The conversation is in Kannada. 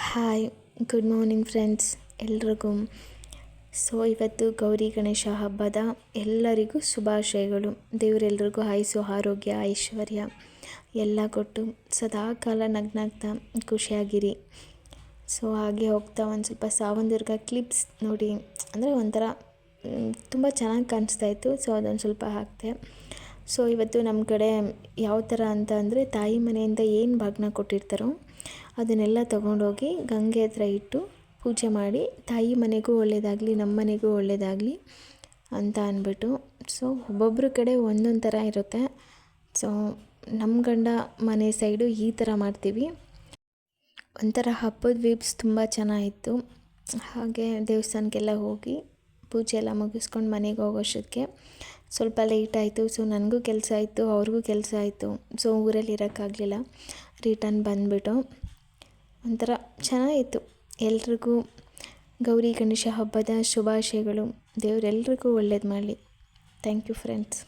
ಹಾಯ್, ಗುಡ್ ಮಾರ್ನಿಂಗ್ ಫ್ರೆಂಡ್ಸ್ ಎಲ್ರಿಗೂ. ಇವತ್ತು ಗೌರಿ ಗಣೇಶ ಹಬ್ಬದ ಎಲ್ಲರಿಗೂ ಶುಭಾಶಯಗಳು. ದೇವರೆಲ್ರಿಗೂ ಆಯುಸ್ಸು, ಆರೋಗ್ಯ, ಐಶ್ವರ್ಯ ಎಲ್ಲ ಕೊಟ್ಟು ಸದಾಕಾಲ ನಗ್ನಾಗ್ತಾ ಖುಷಿಯಾಗಿರಿ. ಹಾಗೆ ಹೋಗ್ತಾ ಒಂದು ಸ್ವಲ್ಪ ಸಾವನ್ ದುರ್ಗ ಕ್ಲಿಪ್ಸ್ ನೋಡಿ, ಅಂದರೆ ಒಂಥರ ತುಂಬ ಚೆನ್ನಾಗಿ ಕಾಣಿಸ್ತಾಯಿತ್ತು. ಅದೊಂದು ಸ್ವಲ್ಪ ಹಾಕ್ತೆ. ಇವತ್ತು ನಮ್ಮ ಕಡೆ ಯಾವ ಥರ ಅಂತ ಅಂದರೆ, ತಾಯಿ ಮನೆಯಿಂದ ಏನು ಬಾಗಿನ ಕೊಟ್ಟಿರ್ತಾರೋ ಅದನ್ನೆಲ್ಲ ತೊಗೊಂಡೋಗಿ ಗಂಗೆ ಹತ್ರ ಇಟ್ಟು ಪೂಜೆ ಮಾಡಿ, ತಾಯಿ ಮನೆಗೂ ಒಳ್ಳೆಯದಾಗಲಿ, ನಮ್ಮ ಮನೆಗೂ ಒಳ್ಳೆಯದಾಗಲಿ ಅಂತ ಅಂದ್ಬಿಟ್ಟು. ಒಬ್ಬೊಬ್ಬರ ಕಡೆ ಒಂದೊಂದು ಥರ ಇರುತ್ತೆ. ನಮ್ಮ ಗಂಡ ಮನೆ ಸೈಡು ಈ ಥರ ಮಾಡ್ತೀವಿ. ಒಂಥರ ಹಬ್ಬದ ವೀಬ್ಸ್ ತುಂಬ ಚೆನ್ನಾಗಿತ್ತು. ಹಾಗೆ ದೇವಸ್ಥಾನಕ್ಕೆಲ್ಲ ಹೋಗಿ ಪೂಜೆ ಎಲ್ಲ ಮುಗಿಸ್ಕೊಂಡು ಮನೆಗೆ ಹೋಗೋಷ್ಟಕ್ಕೆ ಸ್ವಲ್ಪ ಲೇಟ್ ಆಯಿತು. ನನಗೂ ಕೆಲಸ ಆಯಿತು, ಅವ್ರಿಗೂ ಕೆಲಸ ಆಯಿತು. ಊರಲ್ಲಿ ಇರೋಕ್ಕಾಗಲಿಲ್ಲ, ರಿಟರ್ನ್ ಬಂದುಬಿಟ್ಟು. ಒಂಥರ ಚೆನ್ನಾಗಿತ್ತು. ಎಲ್ರಿಗೂ ಗೌರಿ ಗಣೇಶ ಹಬ್ಬದ ಶುಭಾಶಯಗಳು. ದೇವರೆಲ್ರಿಗೂ ಒಳ್ಳೇದು ಮಾಡಲಿ. Thank you friends.